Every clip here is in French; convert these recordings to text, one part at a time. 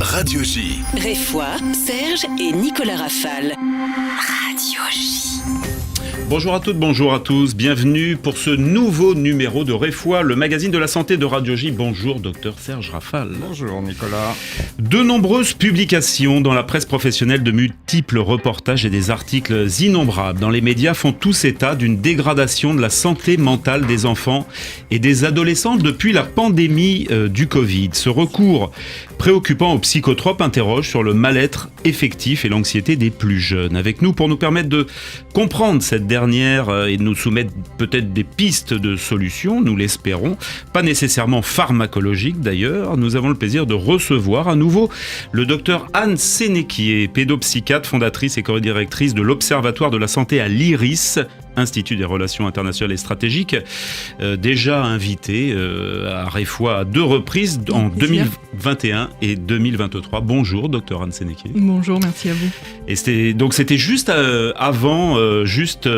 Radio J. Réfoy, Serge et Nicolas Rafale. Radio J. Bonjour à toutes, bonjour à tous, bienvenue pour ce nouveau numéro de Réfoy, le magazine de la santé de Radio J. Bonjour docteur Serge Rafale. Bonjour Nicolas. De nombreuses publications dans la presse professionnelle, de multiples reportages et des articles innombrables dans les médias font tous état d'une dégradation de la santé mentale des enfants et des adolescents depuis la pandémie du Covid. Ce recours préoccupant aux psychotropes interroge sur le mal-être effectif et l'anxiété des plus jeunes. Avec nous pour nous permettre de comprendre cette dernière et de nous soumettre peut-être des pistes de solutions, nous l'espérons, pas nécessairement pharmacologiques d'ailleurs, nous avons le plaisir de recevoir à nouveau le docteur Anne Sénéquier, pédopsychiatre, fondatrice et co-directrice de l'Observatoire de la santé à l'IRIS, Institut des relations internationales et stratégiques, déjà invité à Réfoy à 2 reprises en 2021 et 2023. Bonjour, docteur Anne Sénéquier. Bonjour, merci à vous. Et c'était juste avant, juste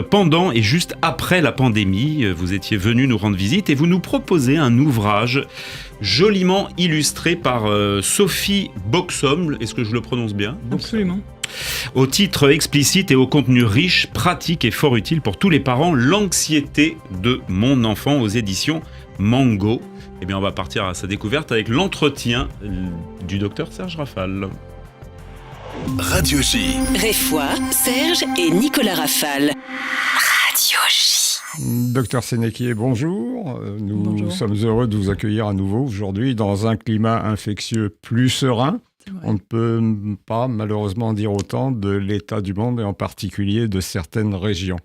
pendant et juste après la pandémie. Vous étiez venu nous rendre visite et vous nous proposez un ouvrage joliment illustré par Sophie Boxom. Est-ce que je le prononce bien ? Absolument. Au titre explicite et au contenu riche, pratique et fort utile pour tous les parents, l'anxiété de mon enfant aux éditions Mango. Eh bien, on va partir à sa découverte avec l'entretien du docteur Serge Rafale. Radio J. Réfoy, Serge et Nicolas Rafale. Radio J. Docteur Sénéquier, bonjour. Nous sommes heureux de vous accueillir à nouveau aujourd'hui dans un climat infectieux plus serein. On ne peut pas malheureusement dire autant de l'état du monde et en particulier de certaines régions.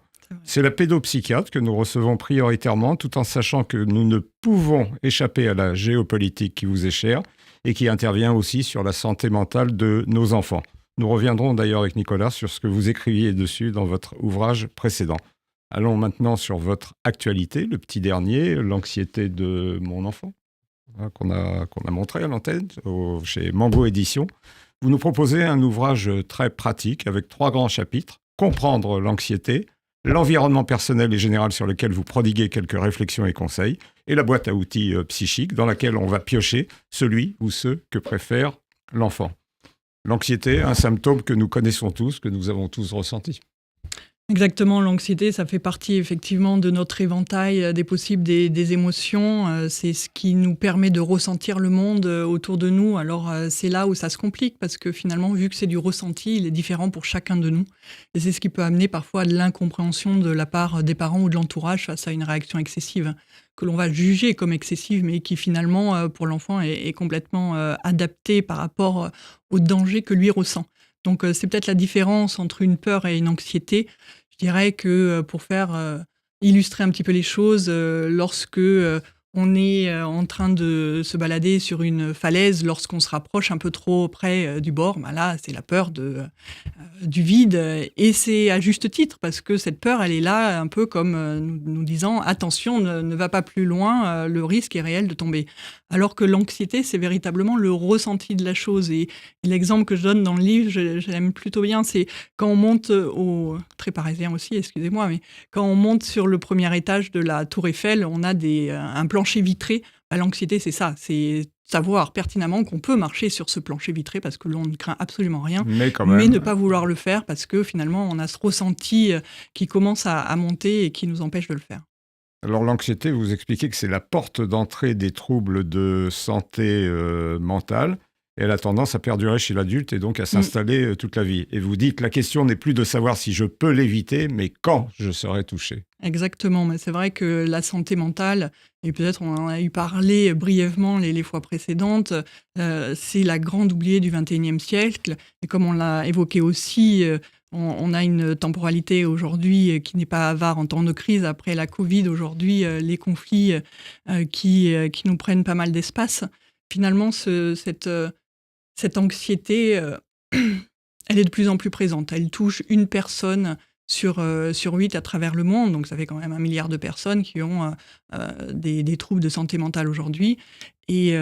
C'est la pédopsychiatre que nous recevons prioritairement tout en sachant que nous ne pouvons échapper à la géopolitique qui vous est chère et qui intervient aussi sur la santé mentale de nos enfants. Nous reviendrons d'ailleurs avec Nicolas sur ce que vous écriviez dessus dans votre ouvrage précédent. Allons maintenant sur votre actualité, le petit dernier, l'anxiété de mon enfant. Qu'on a montré à l'antenne chez Mango Éditions. Vous nous proposez un ouvrage très pratique avec 3 grands chapitres. Comprendre l'anxiété, l'environnement personnel et général sur lequel vous prodiguez quelques réflexions et conseils, et la boîte à outils psychique dans laquelle on va piocher celui ou ceux que préfère l'enfant. L'anxiété, un symptôme que nous connaissons tous, que nous avons tous ressenti. Exactement, l'anxiété, ça fait partie effectivement de notre éventail des possibles des émotions. C'est ce qui nous permet de ressentir le monde autour de nous. Alors c'est là où ça se complique parce que finalement, vu que c'est du ressenti, il est différent pour chacun de nous. Et c'est ce qui peut amener parfois à de l'incompréhension de la part des parents ou de l'entourage face à une réaction excessive que l'on va juger comme excessive, mais qui finalement, pour l'enfant, est complètement adaptée par rapport au danger que lui ressent. Donc c'est peut-être la différence entre une peur et une anxiété. Je dirais que pour faire illustrer un petit peu les choses, lorsque on est en train de se balader sur une falaise, lorsqu'on se rapproche un peu trop près du bord, ben là c'est la peur du vide, et c'est à juste titre parce que cette peur elle est là un peu comme nous disant attention, ne va pas plus loin, le risque est réel de tomber. Alors que l'anxiété c'est véritablement le ressenti de la chose, et l'exemple que je donne dans le livre, je l'aime plutôt bien, c'est quand on monte très parisien aussi, excusez-moi, mais quand on monte sur le premier étage de la Tour Eiffel, on a un plancher vitré. L'anxiété c'est ça, c'est savoir pertinemment qu'on peut marcher sur ce plancher vitré parce que l'on ne craint absolument rien, mais ne pas vouloir le faire parce que finalement on a ce ressenti qui commence à monter et qui nous empêche de le faire. Alors l'anxiété, vous expliquez que c'est la porte d'entrée des troubles de santé mentale. Et elle a tendance à perdurer chez l'adulte et donc à s'installer toute la vie. Et vous dites, la question n'est plus de savoir si je peux l'éviter, mais quand je serai touché. Exactement, mais c'est vrai que la santé mentale, et peut-être on en a eu parlé brièvement les fois précédentes, c'est la grande oubliée du XXIe siècle. Et comme on l'a évoqué aussi, on a une temporalité aujourd'hui qui n'est pas avare en temps de crise. Après la Covid, aujourd'hui, les conflits qui nous prennent pas mal d'espace. Finalement, cette anxiété, elle est de plus en plus présente. Elle touche une personne sur 8 à travers le monde. Donc, ça fait quand même 1 milliard de personnes qui ont des troubles de santé mentale aujourd'hui. Et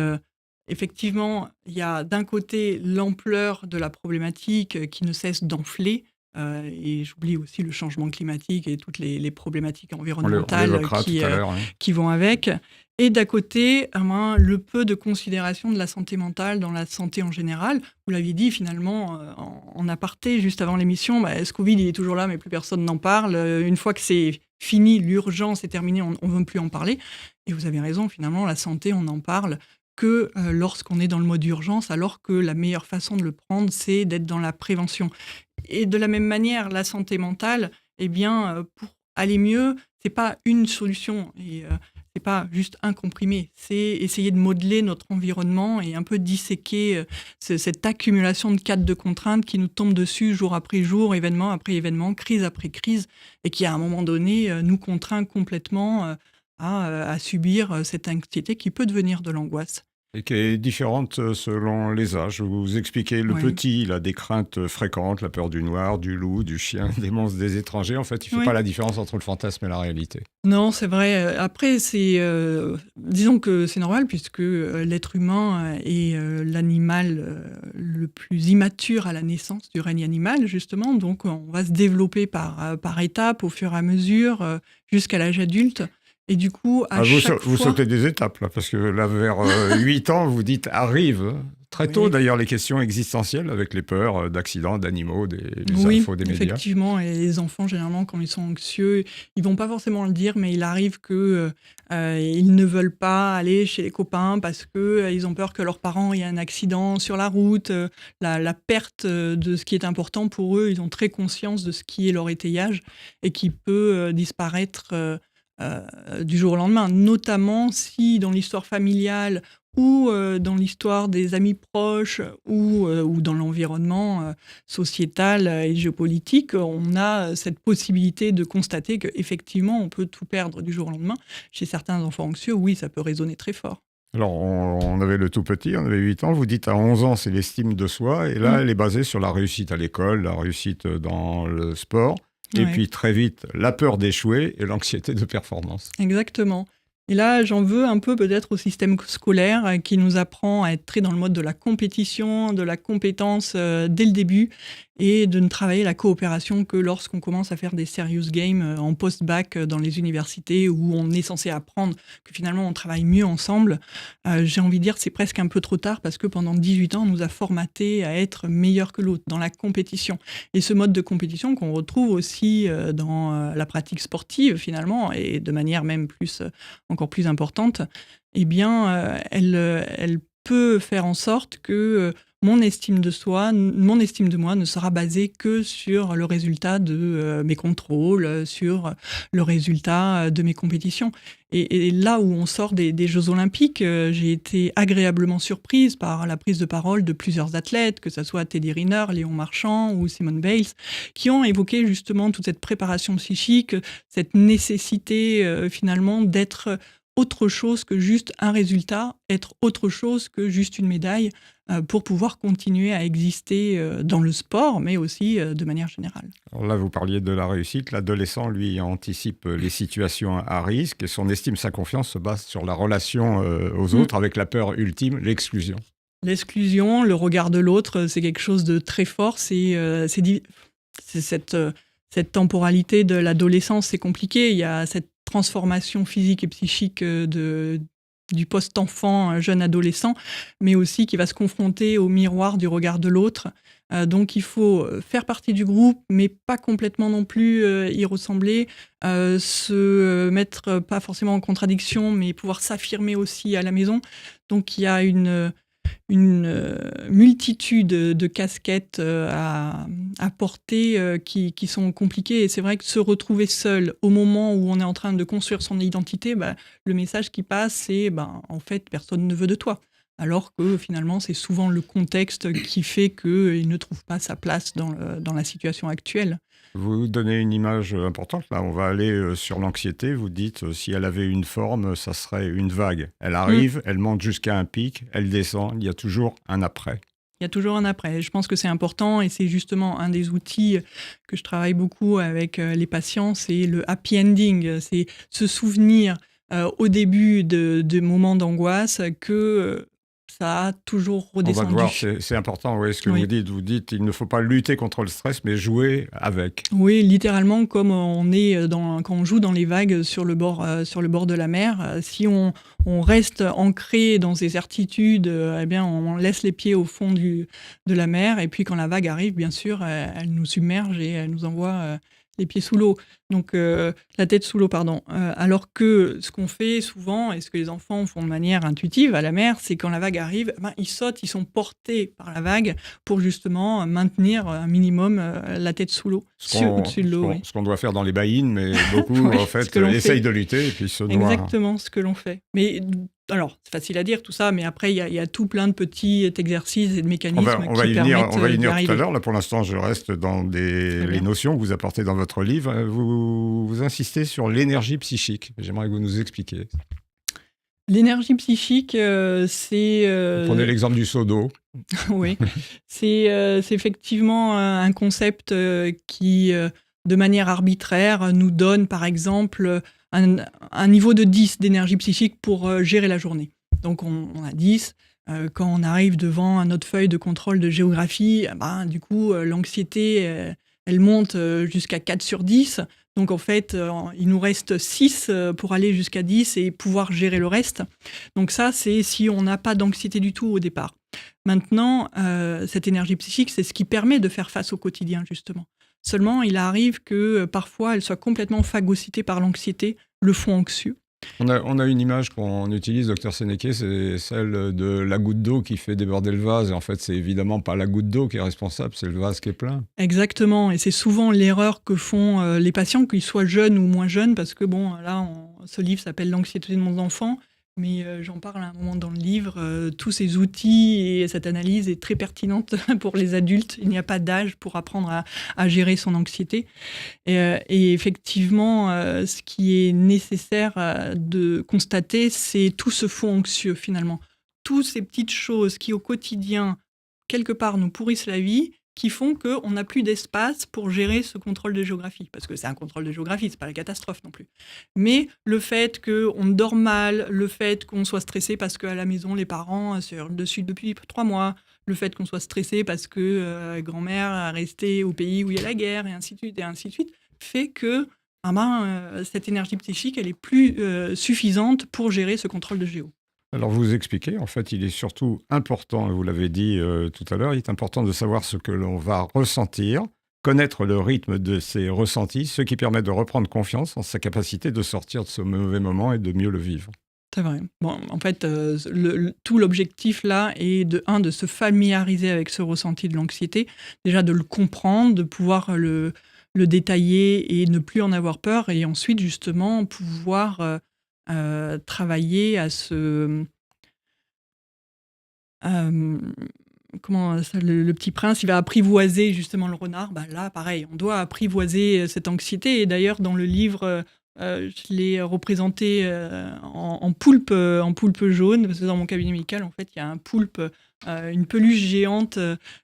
effectivement, il y a d'un côté l'ampleur de la problématique qui ne cesse d'enfler. Et j'oublie aussi le changement climatique et toutes les problématiques environnementales qui vont avec. Et d'à côté, le peu de considération de la santé mentale dans la santé en général. Vous l'aviez dit finalement en aparté juste avant l'émission, ce Covid il est toujours là mais plus personne n'en parle. Une fois que c'est fini, l'urgence est terminée, on ne veut plus en parler. Et vous avez raison, finalement la santé on n'en parle que lorsqu'on est dans le mode urgence, alors que la meilleure façon de le prendre c'est d'être dans la prévention. Et de la même manière, la santé mentale, pour aller mieux, c'est pas une solution. C'est pas juste un comprimé, c'est essayer de modeler notre environnement et un peu disséquer cette accumulation de cadres de contraintes qui nous tombent dessus jour après jour, événement après événement, crise après crise, et qui à un moment donné nous contraint complètement à subir cette anxiété qui peut devenir de l'angoisse. Et qui est différente selon les âges. Vous expliquez, le petit, il a des craintes fréquentes, la peur du noir, du loup, du chien, des monstres, des étrangers. En fait, il ne fait pas la différence entre le fantasme et la réalité. Non, c'est vrai. Après, disons que c'est normal, puisque l'être humain est l'animal le plus immature à la naissance du règne animal, justement. Donc, on va se développer par étapes, au fur et à mesure, jusqu'à l'âge adulte. Et du coup, vous sautez des étapes, là, parce que là, vers 8 ans, vous dites « arrive ». Très tôt, d'ailleurs, les questions existentielles avec les peurs d'accidents, d'animaux, des infos des médias. Effectivement. Et les enfants, généralement, quand ils sont anxieux, ils ne vont pas forcément le dire, mais il arrive qu'ils ne veulent pas aller chez les copains parce qu'ils ont peur que leurs parents aient un accident sur la route. La perte de ce qui est important pour eux, ils ont très conscience de ce qui est leur étayage et qui peut disparaître du jour au lendemain, notamment si dans l'histoire familiale ou dans l'histoire des amis proches ou dans l'environnement sociétal et géopolitique, on a cette possibilité de constater qu'effectivement on peut tout perdre du jour au lendemain. Chez certains enfants anxieux, oui, ça peut résonner très fort. Alors, on avait le tout petit, on avait 8 ans, vous dites à 11 ans, c'est l'estime de soi, et là, elle est basée sur la réussite à l'école, la réussite dans le sport. Et puis très vite, la peur d'échouer et l'anxiété de performance. Exactement. Et là, j'en veux un peu peut-être au système scolaire qui nous apprend à être très dans le mode de la compétition, de la compétence dès le début et de ne travailler la coopération que lorsqu'on commence à faire des serious games en post-bac dans les universités où on est censé apprendre que finalement on travaille mieux ensemble. J'ai envie de dire c'est presque un peu trop tard parce que pendant 18 ans, on nous a formatés à être meilleur que l'autre dans la compétition. Et ce mode de compétition qu'on retrouve aussi dans la pratique sportive finalement et de manière même encore plus importante, elle peut faire en sorte que mon estime de moi ne sera basée que sur le résultat de mes contrôles, sur le résultat de mes compétitions. Et là où on sort des Jeux Olympiques, j'ai été agréablement surprise par la prise de parole de plusieurs athlètes, que ce soit Teddy Riner, Léon Marchand ou Simone Biles, qui ont évoqué justement toute cette préparation psychique, cette nécessité finalement d'être autre chose que juste un résultat, être autre chose que juste une médaille pour pouvoir continuer à exister dans le sport, mais aussi de manière générale. Alors là, vous parliez de la réussite. L'adolescent, lui, anticipe les situations à risque et son estime, sa confiance se base sur la relation aux autres avec la peur ultime, l'exclusion. L'exclusion, le regard de l'autre, c'est quelque chose de très fort. C'est cette temporalité de l'adolescence, c'est compliqué. Il y a cette transformation physique et psychique du post-enfant, jeune adolescent, mais aussi qui va se confronter au miroir du regard de l'autre. Donc il faut faire partie du groupe, mais pas complètement non plus y ressembler, se mettre pas forcément en contradiction, mais pouvoir s'affirmer aussi à la maison. Donc il y a une multitude de casquettes à porter qui sont compliquées. Et c'est vrai que se retrouver seul au moment où on est en train de construire son identité, le message qui passe, c'est en fait, personne ne veut de toi. Alors que finalement, c'est souvent le contexte qui fait qu'il ne trouve pas sa place dans la situation actuelle. Vous donnez une image importante. Là, on va aller sur l'anxiété. Vous dites, si elle avait une forme, ça serait une vague. Elle arrive, elle monte jusqu'à un pic, elle descend. Il y a toujours un après. Il y a toujours un après. Je pense que c'est important et c'est justement un des outils que je travaille beaucoup avec les patients. C'est le happy ending. C'est se souvenir au début de moments d'angoisse que ça a toujours On va redescendu. le voir, c'est important, ce que Oui. vous dites. Vous dites il ne faut pas lutter contre le stress, mais jouer avec. Oui, littéralement, comme on est quand on joue dans les vagues sur le bord de la mer, si on reste ancré dans ses certitudes, eh bien, on laisse les pieds au fond de la mer, et puis quand la vague arrive, bien sûr, elle nous submerge et elle nous envoie les pieds sous l'eau. Donc, la tête sous l'eau, pardon. Alors que ce qu'on fait souvent, et ce que les enfants font de manière intuitive à la mer, c'est quand la vague arrive, ils sautent, ils sont portés par la vague pour justement maintenir un minimum la tête sous l'eau, au-dessus de l'eau. Ce qu'on doit faire dans les baïnes, mais beaucoup, Oui, en fait, ce que l'on essayent fait. de lutter et puis se noient. Exactement ce que l'on fait. Mais alors, c'est facile à dire tout ça, mais après, il y a tout plein de petits exercices et de mécanismes On va qui y permettent venir d'y tout à arriver. l'heure. Là, pour l'instant, je reste dans Très les bien. notions que vous apportez dans votre livre. Vous insistez sur l'énergie psychique. J'aimerais que vous nous expliquiez. L'énergie psychique, c'est... Prenez l'exemple du seau d'eau. Oui, c'est effectivement un concept qui, de manière arbitraire, nous donne, par exemple, un niveau de 10 d'énergie psychique pour gérer la journée. Donc, on a 10. Quand on arrive devant notre feuille de contrôle de géographie, du coup, l'anxiété, elle monte jusqu'à 4 sur 10. Donc, en fait, il nous reste 6 pour aller jusqu'à 10 et pouvoir gérer le reste. Donc ça, c'est si on n'a pas d'anxiété du tout au départ. Maintenant, cette énergie psychique, c'est ce qui permet de faire face au quotidien, justement. Seulement, il arrive que parfois, elle soit complètement phagocytée par l'anxiété, le fond anxieux. On a une image qu'on utilise, docteur Sénéquier, c'est celle de la goutte d'eau qui fait déborder le vase. Et en fait, c'est évidemment pas la goutte d'eau qui est responsable, c'est le vase qui est plein. Exactement, et c'est souvent l'erreur que font les patients, qu'ils soient jeunes ou moins jeunes, parce que bon, là, ce livre s'appelle « L'anxiété de mon enfant », mais j'en parle à un moment dans le livre. Tous ces outils et cette analyse est très pertinente pour les adultes. Il n'y a pas d'âge pour apprendre à gérer son anxiété. Et effectivement, ce qui est nécessaire de constater, c'est tout ce fond anxieux, finalement. Toutes ces petites choses qui, au quotidien, quelque part, nous pourrissent la vie, qui font qu'on n'a plus d'espace pour gérer ce contrôle de géographie. Parce que c'est un contrôle de géographie, c'est pas la catastrophe non plus. Mais le fait qu'on dort mal, le fait qu'on soit stressé parce qu'à la maison, les parents sont dessus depuis 3 mois, le fait qu'on soit stressé parce que grand-mère est restée au pays où il y a la guerre, et ainsi de suite, fait que cette énergie psychique, elle est plus suffisante pour gérer ce contrôle de géo. Alors vous expliquez, en fait, il est surtout important, et vous l'avez dit tout à l'heure, il est important de savoir ce que l'on va ressentir, connaître le rythme de ces ressentis, ce qui permet de reprendre confiance en sa capacité de sortir de ce mauvais moment et de mieux le vivre. C'est vrai. Bon, en fait, tout l'objectif là est de se familiariser avec ce ressenti de l'anxiété, déjà de le comprendre, de pouvoir le détailler et ne plus en avoir peur, et ensuite justement pouvoir travailler à le Petit Prince, il va apprivoiser justement le renard. Là, pareil, on doit apprivoiser cette anxiété. Et d'ailleurs, dans le livre, je l'ai représenté en poulpe jaune, parce que dans mon cabinet médical, en fait, il y a un poulpe, une peluche géante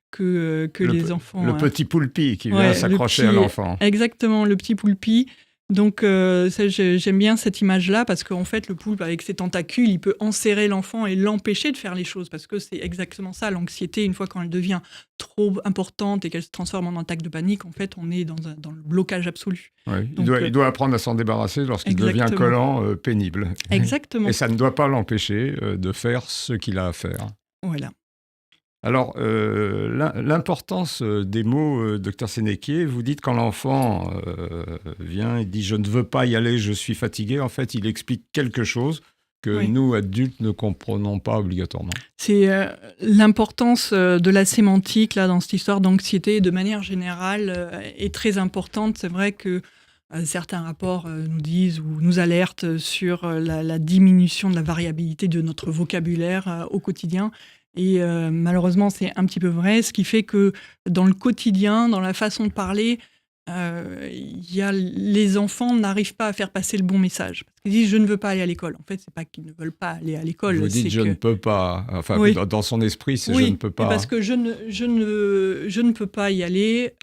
que les enfants... Le petit poulpi qui vient s'accrocher à l'enfant. Exactement, le petit poulpi. Donc, j'aime bien cette image-là, parce qu'en fait, le poulpe, avec ses tentacules, il peut enserrer l'enfant et l'empêcher de faire les choses, parce que c'est exactement ça, l'anxiété. Une fois quand elle devient trop importante et qu'elle se transforme en attaque de panique, en fait, on est dans le blocage absolu. Oui, Donc, il doit apprendre à s'en débarrasser lorsqu'il devient collant, pénible. Exactement. Et ça ne doit pas l'empêcher de faire ce qu'il a à faire. Voilà. Alors, l'importance des mots, docteur Sénéquier, vous dites quand l'enfant vient et dit « je ne veux pas y aller, je suis fatigué », en fait, il explique quelque chose que nous, adultes, ne comprenons pas obligatoirement. C'est l'importance de la sémantique là, dans cette histoire d'anxiété, de manière générale, est très importante. C'est vrai que certains rapports nous disent ou nous alertent sur la diminution de la variabilité de notre vocabulaire au quotidien. Et malheureusement, c'est un petit peu vrai, ce qui fait que dans le quotidien, dans la façon de parler, les enfants n'arrivent pas à faire passer le bon message. Ils disent « je ne veux pas aller à l'école ». En fait, c'est pas qu'ils ne veulent pas aller à l'école. Vous dites « je ne peux pas ». Enfin, dans son esprit, c'est « je ne peux pas ». Parce que je ne peux pas y aller.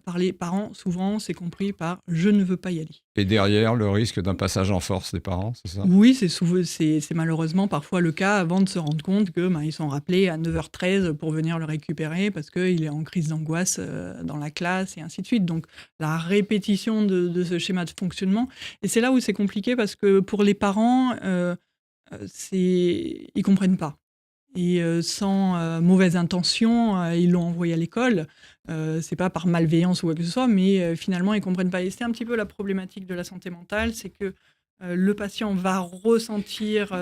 Par les parents, souvent, c'est compris par « je ne veux pas y aller ». Et derrière, le risque d'un passage en force des parents, c'est ça ? Oui, c'est malheureusement parfois le cas avant de se rendre compte que ils sont rappelés à 9h13 pour venir le récupérer parce qu'il est en crise d'angoisse dans la classe et ainsi de suite. Donc la répétition de ce schéma de fonctionnement. Et c'est là où c'est compliqué parce que pour les parents, ils ne comprennent pas. Et sans mauvaise intention, ils l'ont envoyé à l'école. C'est pas par malveillance ou quoi que ce soit, mais finalement, ils comprennent pas. Et c'est un petit peu la problématique de la santé mentale, c'est que le patient va ressentir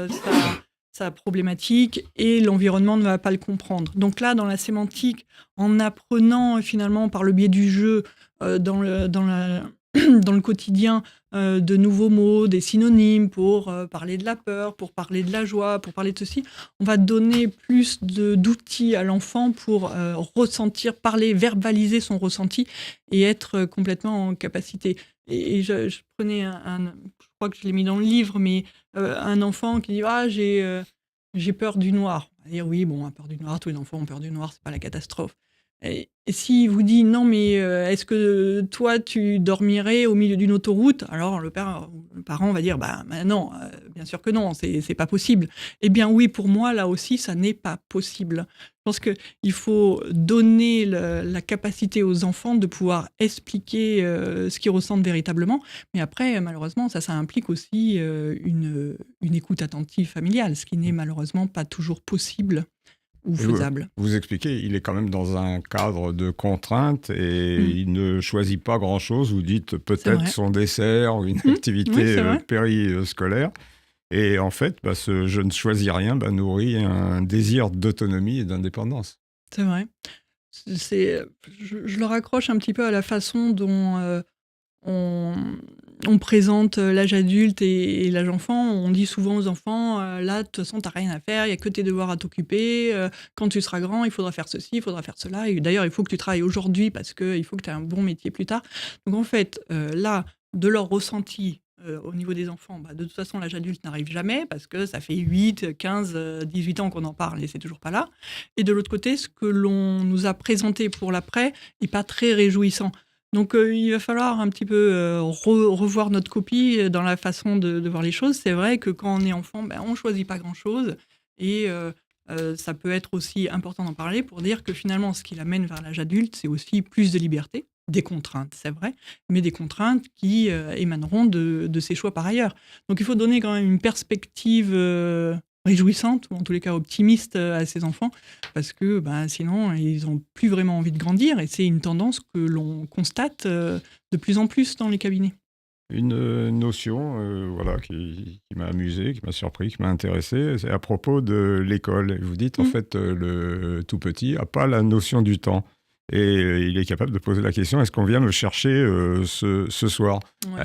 sa problématique et l'environnement ne va pas le comprendre. Donc là, dans la sémantique, en apprenant finalement par le biais du jeu, dans le quotidien, de nouveaux mots, des synonymes pour parler de la peur, pour parler de la joie, pour parler de ceci. On va donner plus d'outils à l'enfant pour ressentir, parler, verbaliser son ressenti et être complètement en capacité. Et je prenais je crois que je l'ai mis dans le livre, mais un enfant qui dit « Ah, j'ai peur du noir ». On va dire « Oui, bon, peur du noir, tous les enfants ont peur du noir, c'est pas la catastrophe ». Et s'il vous dit non, mais est-ce que toi tu dormirais au milieu d'une autoroute ? Alors le parent va dire bah non, bien sûr que non, c'est pas possible. Eh bien oui, pour moi là aussi ça n'est pas possible. Je pense que il faut donner la capacité aux enfants de pouvoir expliquer ce qu'ils ressentent véritablement. Mais après malheureusement ça implique aussi une écoute attentive familiale, ce qui n'est malheureusement pas toujours possible ou faisable. Vous expliquez, il est quand même dans un cadre de contrainte et il ne choisit pas grand-chose. Vous dites peut-être son dessert ou une activité périscolaire. Et en fait, ce « je ne choisis rien » nourrit un désir d'autonomie et d'indépendance. C'est vrai. Je le raccroche un petit peu à la façon dont on présente l'âge adulte et l'âge enfant. On dit souvent aux enfants, là, de toute façon, tu n'as rien à faire, il n'y a que tes devoirs à t'occuper. Quand tu seras grand, il faudra faire ceci, il faudra faire cela. Et d'ailleurs, il faut que tu travailles aujourd'hui parce qu'il faut que tu aies un bon métier plus tard. Donc en fait, là, de leur ressenti au niveau des enfants, de toute façon, l'âge adulte n'arrive jamais parce que ça fait 8, 15, 18 ans qu'on en parle et c'est toujours pas là. Et de l'autre côté, ce que l'on nous a présenté pour l'après n'est pas très réjouissant. Donc, il va falloir un petit peu revoir notre copie dans la façon de voir les choses. C'est vrai que quand on est enfant, on ne choisit pas grand-chose. Et ça peut être aussi important d'en parler pour dire que finalement, ce qui l'amène vers l'âge adulte, c'est aussi plus de liberté, des contraintes, c'est vrai, mais des contraintes qui émaneront de ses choix par ailleurs. Donc, il faut donner quand même une perspective réjouissante, ou en tous les cas optimiste à ses enfants, parce que sinon, ils n'ont plus vraiment envie de grandir, et c'est une tendance que l'on constate de plus en plus dans les cabinets. Une notion qui m'a amusé, qui m'a surpris, qui m'a intéressé, c'est à propos de l'école. Vous dites, en fait, le tout petit n'a pas la notion du temps. Et il est capable de poser la question, est-ce qu'on vient me chercher ce soir ?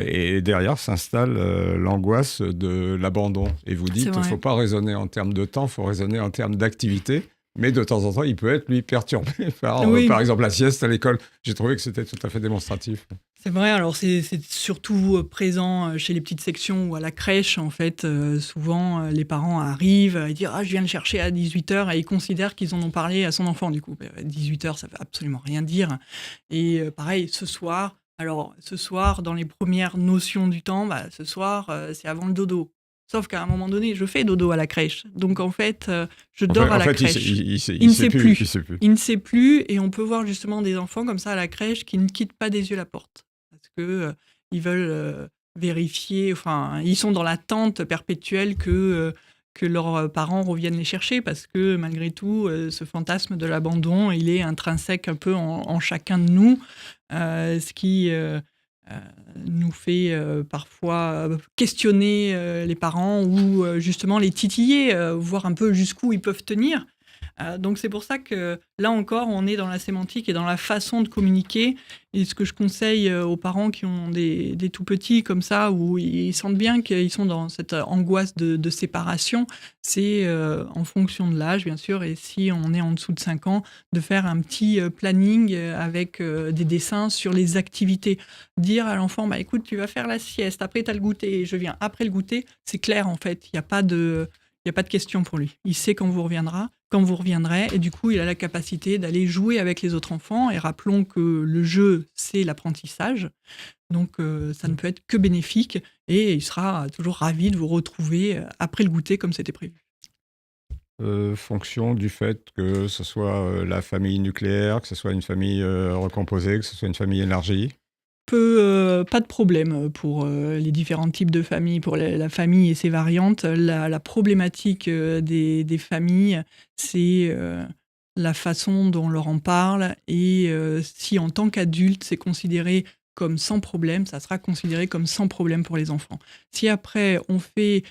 Et derrière s'installe l'angoisse de l'abandon. Et vous dites, il ne faut pas raisonner en termes de temps, il faut raisonner en termes d'activité. Mais de temps en temps, il peut être, lui, perturbé par exemple, la sieste à l'école. J'ai trouvé que c'était tout à fait démonstratif. C'est vrai, alors c'est surtout présent chez les petites sections ou à la crèche. En fait, souvent, les parents arrivent à dire « Ah, je viens le chercher à 18h » et ils considèrent qu'ils en ont parlé à son enfant. Du coup, 18h, ça ne veut absolument rien dire. Et pareil, ce soir, dans les premières notions du temps, ce soir, c'est avant le dodo. Sauf qu'à un moment donné, je fais dodo à la crèche. Donc, en fait, je dors à la crèche. Il ne sait plus. Il ne sait plus. Et on peut voir justement des enfants comme ça à la crèche qui ne quittent pas des yeux la porte. Parce qu'ils veulent vérifier, ils sont dans l'attente perpétuelle que leurs parents reviennent les chercher. Parce que malgré tout, ce fantasme de l'abandon, il est intrinsèque un peu en chacun de nous. Ce qui... nous fait parfois questionner les parents ou justement les titiller, voir un peu jusqu'où ils peuvent tenir. Donc c'est pour ça que là encore, on est dans la sémantique et dans la façon de communiquer. Et ce que je conseille aux parents qui ont des tout petits comme ça, où ils sentent bien qu'ils sont dans cette angoisse de séparation, c'est en fonction de l'âge, bien sûr, et si on est en dessous de 5 ans, de faire un petit planning avec des dessins sur les activités. Dire à l'enfant, écoute, tu vas faire la sieste, après tu as le goûter, et je viens après le goûter, c'est clair en fait, il n'y a pas de question pour lui. Il sait quand vous reviendra, quand vous reviendrez. Et du coup, il a la capacité d'aller jouer avec les autres enfants. Et rappelons que le jeu, c'est l'apprentissage. Donc, ça ne peut être que bénéfique. Et il sera toujours ravi de vous retrouver après le goûter comme c'était prévu. Fonction du fait que ce soit la famille nucléaire, que ce soit une famille recomposée, que ce soit une famille élargie. Pas de problème pour les différents types de familles, pour la famille et ses variantes. La problématique des familles, c'est la façon dont on leur en parle et si en tant qu'adulte c'est considéré comme sans problème, ça sera considéré comme sans problème pour les enfants. Si après on fait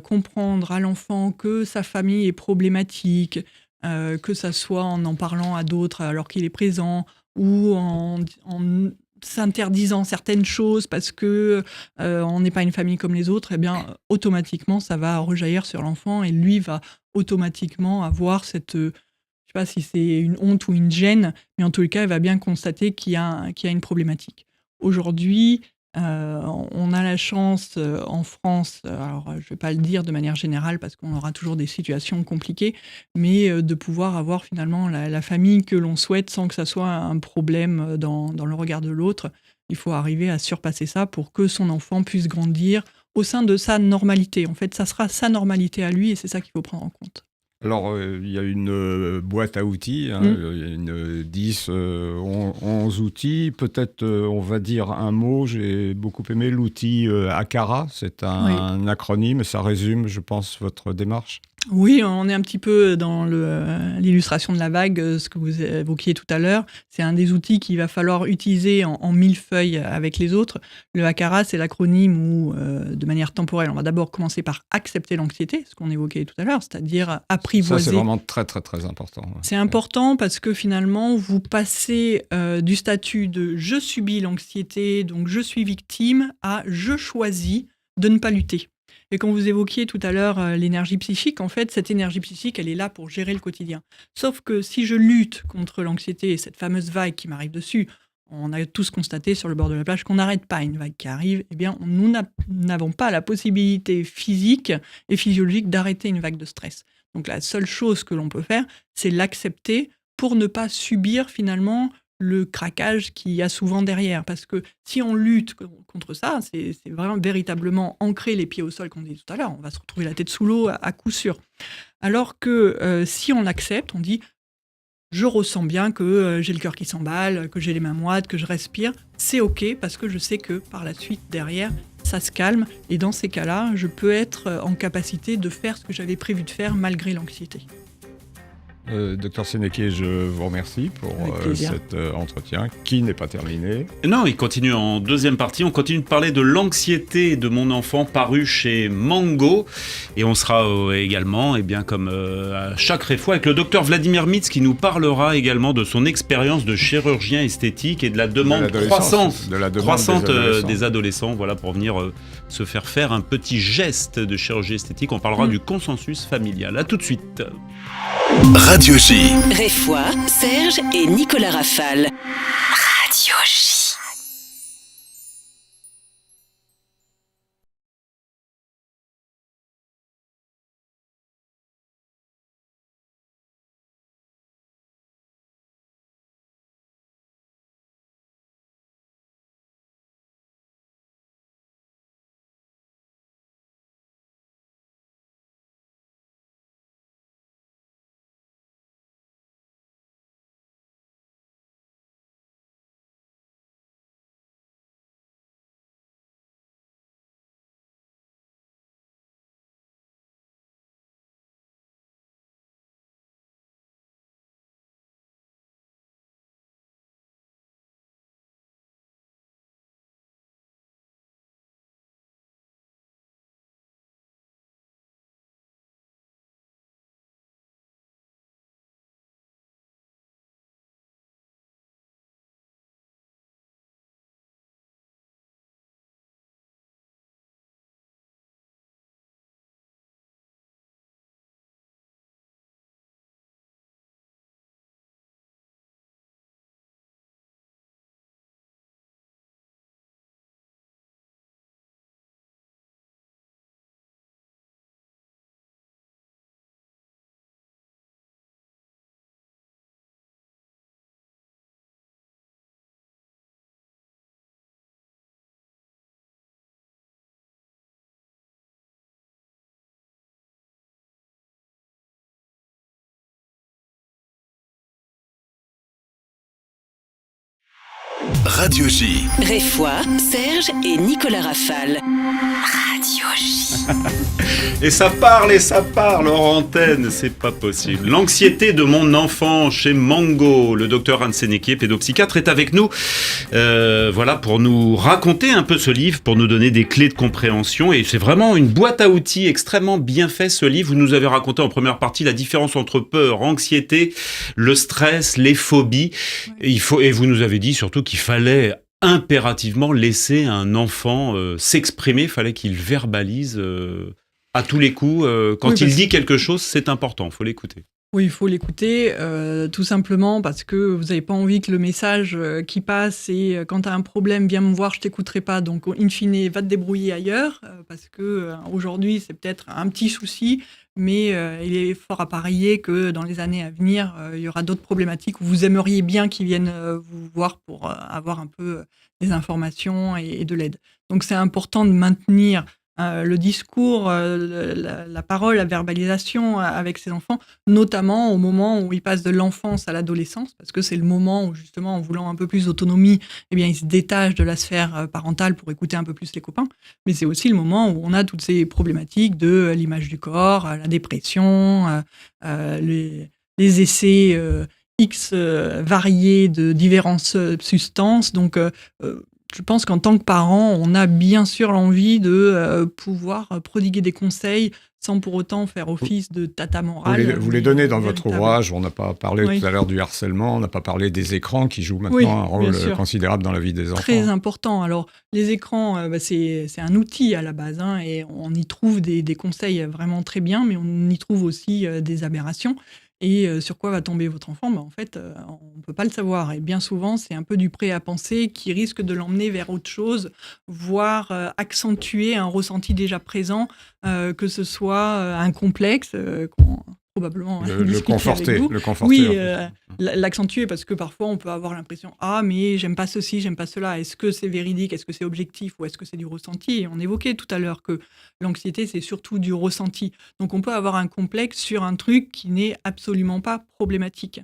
comprendre à l'enfant que sa famille est problématique, que ça soit en parlant à d'autres alors qu'il est présent ou en s'interdisant certaines choses parce que on n'est pas une famille comme les autres, eh bien automatiquement ça va rejaillir sur l'enfant et lui va automatiquement avoir cette, je sais pas si c'est une honte ou une gêne, mais en tous les cas, il va bien constater qu'il y a une problématique. Aujourd'hui, on a la chance en France, alors je ne vais pas le dire de manière générale parce qu'on aura toujours des situations compliquées, mais de pouvoir avoir finalement la famille que l'on souhaite sans que ça soit un problème dans le regard de l'autre. Il faut arriver à surpasser ça pour que son enfant puisse grandir au sein de sa normalité. En fait, ça sera sa normalité à lui et c'est ça qu'il faut prendre en compte. Alors, il y a une boîte à outils, hein, il y a une 10, 11 outils. Peut-être, on va dire un mot. J'ai beaucoup aimé l'outil ACARA. C'est un acronyme. Ça résume, je pense, votre démarche. Oui, on est un petit peu dans l'illustration de la vague, ce que vous évoquiez tout à l'heure. C'est un des outils qu'il va falloir utiliser en millefeuille avec les autres. Le ACARA, c'est l'acronyme où, de manière temporelle, on va d'abord commencer par accepter l'anxiété, ce qu'on évoquait tout à l'heure, c'est-à-dire apprivoiser. Ça, c'est vraiment très, très, très important. C'est important parce que finalement, vous passez du statut de « je subis l'anxiété, donc je suis victime » à « je choisis de ne pas lutter ». Et quand vous évoquiez tout à l'heure l'énergie psychique, en fait, cette énergie psychique, elle est là pour gérer le quotidien. Sauf que si je lutte contre l'anxiété, cette fameuse vague qui m'arrive dessus, on a tous constaté sur le bord de la plage qu'on n'arrête pas une vague qui arrive, eh bien, nous n'avons pas la possibilité physique et physiologique d'arrêter une vague de stress. Donc la seule chose que l'on peut faire, c'est l'accepter pour ne pas subir finalement le craquage qu'il y a souvent derrière. Parce que si on lutte contre ça, c'est vraiment véritablement ancrer les pieds au sol, comme on dit tout à l'heure. On va se retrouver la tête sous l'eau à coup sûr. Alors que si on accepte, on dit « je ressens bien que j'ai le cœur qui s'emballe, que j'ai les mains moites, que je respire », c'est OK parce que je sais que par la suite, derrière, ça se calme. Et dans ces cas-là, je peux être en capacité de faire ce que j'avais prévu de faire malgré l'anxiété. Docteur Sénéquier, je vous remercie pour cet entretien qui n'est pas terminé. Non, il continue en deuxième partie. On continue de parler de l'anxiété de mon enfant paru chez Mango. Et on sera également, eh bien, comme à chaque fois, avec le docteur Vladimir Mitz qui nous parlera également de son expérience de chirurgien esthétique et de la demande croissante des adolescents. Voilà, pour venir se faire un petit geste de chirurgie esthétique. On parlera du consensus familial. À tout de suite. Radio J. Réfoy, Serge et Nicolas Rafal. Radio J. Radio J. Réfoy, Serge et Nicolas Rafale. Radio J. Et ça parle hors antenne, c'est pas possible. L'anxiété de mon enfant chez Mango. Le docteur Anne Sénéquier, pédopsychiatre, est avec nous. Voilà, pour nous raconter un peu ce livre, pour nous donner des clés de compréhension. Et c'est vraiment une boîte à outils extrêmement bien fait, ce livre. Vous nous avez raconté en première partie la différence entre peur, anxiété, le stress, les phobies. Et vous nous avez dit surtout qu'il fallait impérativement laisser un enfant s'exprimer, il fallait qu'il verbalise à tous les coups. Quand il dit quelque chose, c'est important, il faut l'écouter. Oui, il faut l'écouter, tout simplement parce que vous n'avez pas envie que le message qui passe, c'est quand tu as un problème, viens me voir, je t'écouterai pas. Donc, in fine, va te débrouiller ailleurs, parce que aujourd'hui, c'est peut-être un petit souci, mais il est fort à parier que dans les années à venir, il y aura d'autres problématiques où vous aimeriez bien qu'ils viennent vous voir pour avoir un peu des informations et de l'aide. Donc, c'est important de maintenir le discours, la parole, la verbalisation avec ses enfants, notamment au moment où ils passent de l'enfance à l'adolescence, parce que c'est le moment où, justement, en voulant un peu plus d'autonomie, eh bien, ils se détachent de la sphère parentale pour écouter un peu plus les copains. Mais c'est aussi le moment où on a toutes ces problématiques de l'image du corps, la dépression, les essais X variés de différentes substances. Donc, je pense qu'en tant que parent, on a bien sûr l'envie de pouvoir prodiguer des conseils sans pour autant faire office de tata morale. Vous les donnez dans votre ouvrage. On n'a pas parlé tout à l'heure du harcèlement, on n'a pas parlé des écrans qui jouent maintenant un rôle considérable dans la vie des enfants. Très important. Alors, les écrans, c'est un outil à la base, et on y trouve des conseils vraiment très bien, mais on y trouve aussi des aberrations. Et sur quoi va tomber votre enfant ? En fait, on ne peut pas le savoir. Et bien souvent, c'est un peu du prêt à penser qui risque de l'emmener vers autre chose, voire accentuer un ressenti déjà présent, que ce soit un complexe, probablement le conforter. Oui, l'accentuer, parce que parfois, on peut avoir l'impression « Ah, mais j'aime pas ceci, j'aime pas cela. Est-ce que c'est véridique ? Est-ce que c'est objectif ? Ou est-ce que c'est du ressenti ?» Et on évoquait tout à l'heure que l'anxiété, c'est surtout du ressenti. Donc, on peut avoir un complexe sur un truc qui n'est absolument pas problématique.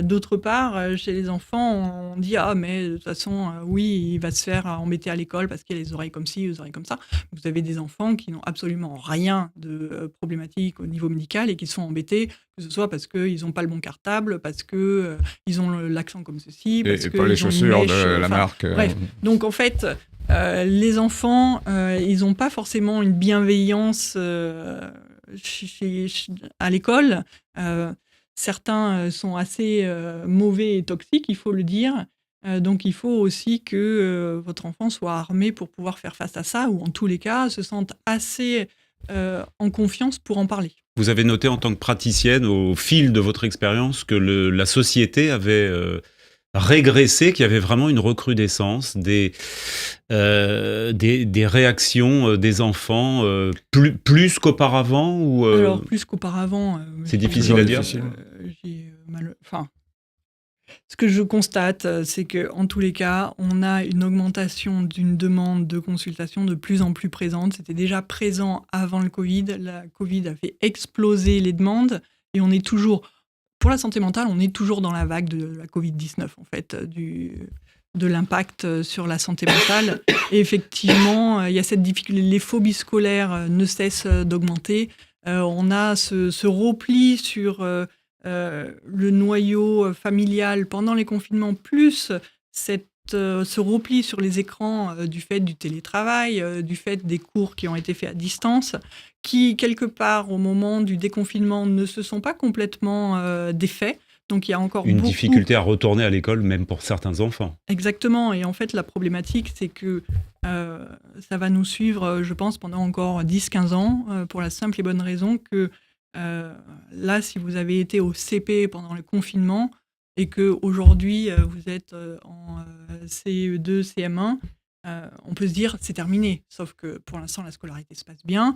D'autre part, chez les enfants, on dit « Ah, mais de toute façon, oui, il va se faire embêter à l'école parce qu'il a les oreilles comme ci, les oreilles comme ça. » Vous avez des enfants qui n'ont absolument rien de problématique au niveau médical et qui sont embêtés, que ce soit parce qu'ils n'ont pas le bon cartable, parce qu'ils ont l'accent comme ceci, parce et pas les chaussures de la marque. Bref, donc en fait, les enfants, ils n'ont pas forcément une bienveillance à l'école. Certains sont assez mauvais et toxiques, il faut le dire. Donc, il faut aussi que votre enfant soit armé pour pouvoir faire face à ça, ou en tous les cas, se sente assez en confiance pour en parler. Vous avez noté en tant que praticienne, au fil de votre expérience, que la société avait régressé, qu'il y avait vraiment une recrudescence des réactions des enfants plus qu'auparavant ou Alors, plus qu'auparavant... c'est difficile à dire. Ce que je constate, c'est qu'en tous les cas, on a une augmentation d'une demande de consultation de plus en plus présente. C'était déjà présent avant le Covid. La Covid a fait exploser les demandes et on est toujours... Pour la santé mentale, on est toujours dans la vague de la Covid-19, en fait, de l'impact sur la santé mentale. Et effectivement, il y a cette difficulté. Les phobies scolaires ne cessent d'augmenter. On a ce repli sur le noyau familial pendant les confinements, plus ce repli sur les écrans du fait du télétravail, du fait des cours qui ont été faits à distance, qui, quelque part, au moment du déconfinement, ne se sont pas complètement défaits. Donc, il y a encore une difficulté à retourner à l'école, même pour certains enfants. Exactement. Et en fait, la problématique, c'est que ça va nous suivre, je pense, pendant encore 10-15 ans, pour la simple et bonne raison que là, si vous avez été au CP pendant le confinement et qu'aujourd'hui, vous êtes en CE2, CM1, on peut se dire c'est terminé. Sauf que pour l'instant, la scolarité se passe bien.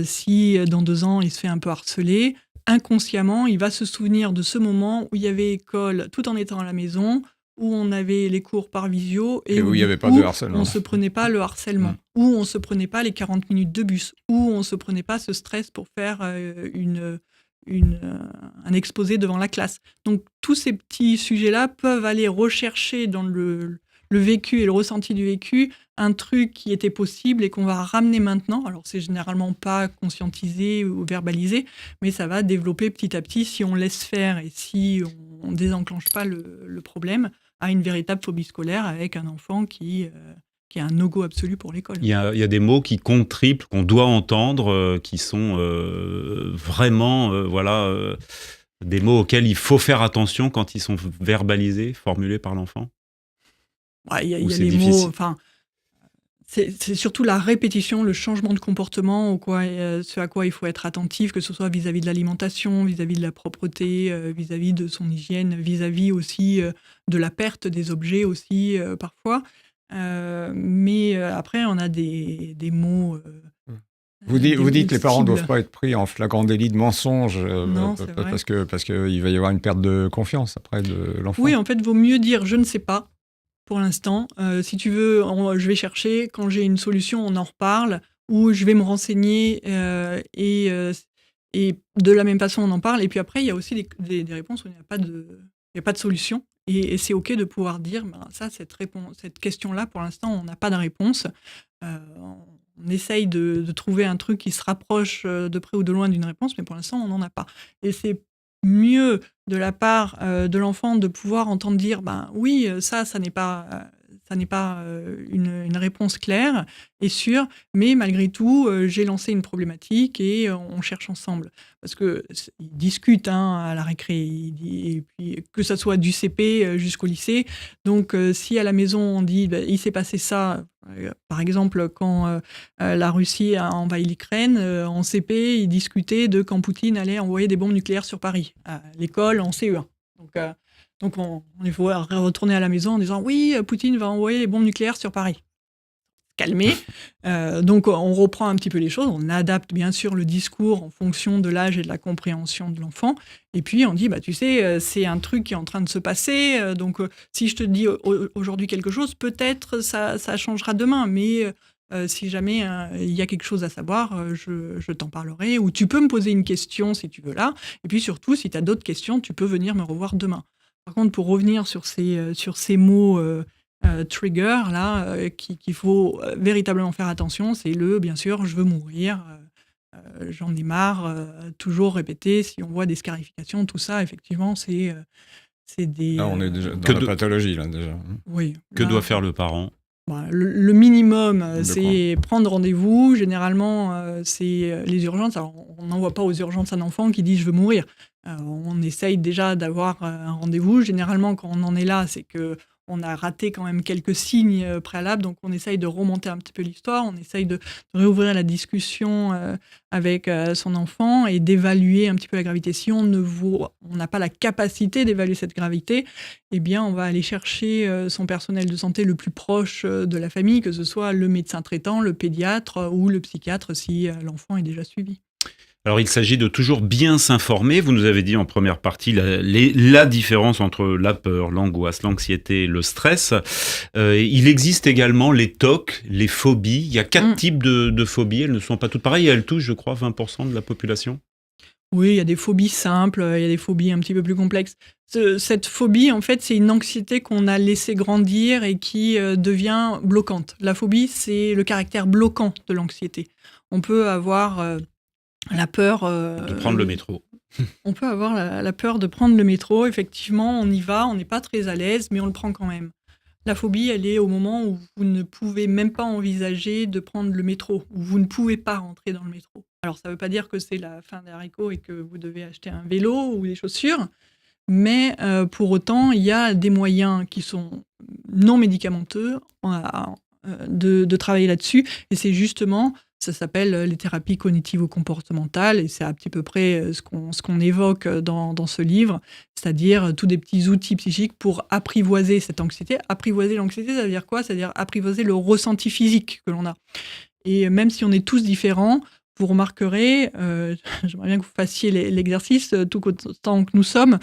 Si dans 2 ans, il se fait un peu harceler, inconsciemment, il va se souvenir de ce moment où il y avait école tout en étant à la maison, où on avait les cours par visio et où il n'y avait pas de harcèlement. On ne se prenait pas le harcèlement, où on ne se prenait pas les 40 minutes de bus, où on ne se prenait pas ce stress pour faire un exposé devant la classe. Donc tous ces petits sujets-là peuvent aller rechercher dans le le vécu et le ressenti du vécu un truc qui était possible et qu'on va ramener maintenant. Alors, c'est généralement pas conscientisé ou verbalisé, mais ça va développer petit à petit si on laisse faire et si on désenclenche pas le problème à une véritable phobie scolaire avec un enfant qui a un no-go absolu pour l'école. Il y a des mots qui comptent triple, qu'on doit entendre, qui sont vraiment des mots auxquels il faut faire attention quand ils sont verbalisés, formulés par l'enfant. Il y a les mots... C'est surtout la répétition, le changement de comportement, ce à quoi il faut être attentif, que ce soit vis-à-vis de l'alimentation, vis-à-vis de la propreté, vis-à-vis de son hygiène, vis-à-vis aussi de la perte des objets aussi parfois. Mais après, on a des mots... Vous dites que les parents ne doivent pas être pris en flagrant délit de mensonge parce qu'il va y avoir une perte de confiance après de l'enfant. Oui, en fait, il vaut mieux dire « je ne sais pas ». Pour l'instant, si tu veux, je vais chercher. Quand j'ai une solution, on en reparle. Ou je vais me renseigner et de la même façon, on en parle. Et puis après, il y a aussi des réponses où il n'y a pas de solution. Et c'est OK de pouvoir dire, cette question-là, pour l'instant, on n'a pas de réponse. On essaye de trouver un truc qui se rapproche de près ou de loin d'une réponse, mais pour l'instant, on n'en a pas. Et c'est mieux de la part de l'enfant de pouvoir entendre dire oui, ça n'est pas une réponse claire et sûre, mais malgré tout, j'ai lancé une problématique et on cherche ensemble. Parce qu'ils discutent à la récré, et puis, que ça soit du CP jusqu'au lycée. Donc, si à la maison, on dit il s'est passé ça, par exemple, quand la Russie a envahi l'Ukraine, en CP, ils discutaient de quand Poutine allait envoyer des bombes nucléaires sur Paris, à l'école en CE1. Donc il faut retourner à la maison en disant « Oui, Poutine va envoyer les bombes nucléaires sur Paris ». Calmer. Donc on reprend un petit peu les choses, on adapte bien sûr le discours en fonction de l'âge et de la compréhension de l'enfant. Et puis on dit tu sais, c'est un truc qui est en train de se passer, donc si je te dis aujourd'hui quelque chose, peut-être ça changera demain, mais si jamais il y a quelque chose à savoir, je t'en parlerai, ou tu peux me poser une question si tu veux là, et puis surtout si tu as d'autres questions, tu peux venir me revoir demain. Par contre, pour revenir sur ces mots trigger, là, qu'il faut véritablement faire attention, c'est bien sûr, je veux mourir, j'en ai marre, toujours répéter, si on voit des scarifications, tout ça, effectivement, c'est des... Là, on est déjà dans la pathologie, là, déjà. Oui. Que doit faire le parent ? Le minimum, c'est prendre rendez-vous. Généralement, c'est les urgences. Alors, on n'envoie pas aux urgences un enfant qui dit « je veux mourir ». On essaye déjà d'avoir un rendez-vous. Généralement, quand on en est là, c'est qu'on a raté quand même quelques signes préalables. Donc, on essaye de remonter un petit peu l'histoire. On essaye de réouvrir la discussion avec son enfant et d'évaluer un petit peu la gravité. Si on n'a pas la capacité d'évaluer cette gravité, eh bien, on va aller chercher son personnel de santé le plus proche de la famille, que ce soit le médecin traitant, le pédiatre ou le psychiatre si l'enfant est déjà suivi. Alors, il s'agit de toujours bien s'informer. Vous nous avez dit en première partie la différence entre la peur, l'angoisse, l'anxiété, le stress. Il existe également les TOC, les phobies. Il y a 4 types de phobies. Elles ne sont pas toutes pareilles. Elles touchent, je crois, 20% de la population. Oui, il y a des phobies simples, il y a des phobies un petit peu plus complexes. Cette phobie, en fait, c'est une anxiété qu'on a laissée grandir et qui devient bloquante. La phobie, c'est le caractère bloquant de l'anxiété. On peut avoir... la peur... de prendre le métro. On peut avoir la peur de prendre le métro. Effectivement, on y va, on n'est pas très à l'aise, mais on le prend quand même. La phobie, elle est au moment où vous ne pouvez même pas envisager de prendre le métro, où vous ne pouvez pas rentrer dans le métro. Alors, ça ne veut pas dire que c'est la fin des haricots et que vous devez acheter un vélo ou des chaussures, mais pour autant, il y a des moyens qui sont non médicamenteux de travailler là-dessus, et c'est justement... Ça s'appelle les thérapies cognitivo-comportementales et c'est à petit peu près ce qu'on évoque dans ce livre, c'est-à-dire tous des petits outils psychiques pour apprivoiser cette anxiété. Apprivoiser l'anxiété, ça veut dire quoi ? Ça veut dire apprivoiser le ressenti physique que l'on a. Et même si on est tous différents, vous remarquerez, j'aimerais bien que vous fassiez l'exercice, tout autant que nous sommes,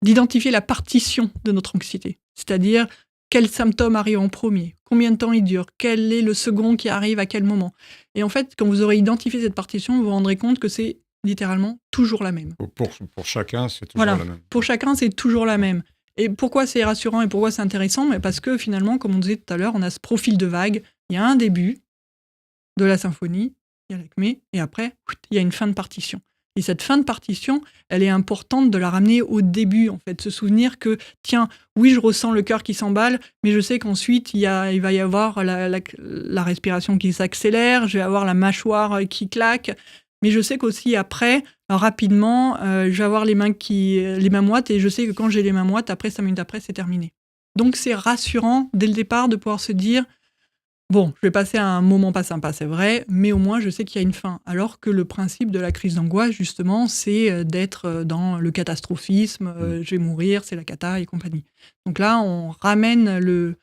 d'identifier la partition de notre anxiété. C'est-à-dire quel symptôme arrive en premier, combien de temps il dure, quel est le second qui arrive à quel moment. Et en fait, quand vous aurez identifié cette partition, vous vous rendrez compte que c'est littéralement toujours la même. Pour chacun, c'est toujours la même. Pour chacun, c'est toujours la même. Et pourquoi c'est rassurant et pourquoi c'est intéressant? Mais parce que finalement, comme on disait tout à l'heure, on a ce profil de vague. Il y a un début de la symphonie, il y a l'acmé, et après, il y a une fin de partition. Et cette fin de partition, elle est importante de la ramener au début, en fait. Se souvenir que, tiens, oui, je ressens le cœur qui s'emballe, mais je sais qu'ensuite, il va y avoir la respiration qui s'accélère, je vais avoir la mâchoire qui claque, mais je sais qu'aussi après, rapidement, je vais avoir les mains moites, et je sais que quand j'ai les mains moites, après 5 minutes après, c'est terminé. Donc c'est rassurant, dès le départ, de pouvoir se dire, bon, je vais passer un moment pas sympa, c'est vrai, mais au moins je sais qu'il y a une fin. Alors que le principe de la crise d'angoisse, justement, c'est d'être dans le catastrophisme, je vais mourir, c'est la cata et compagnie. Donc là, on ramène le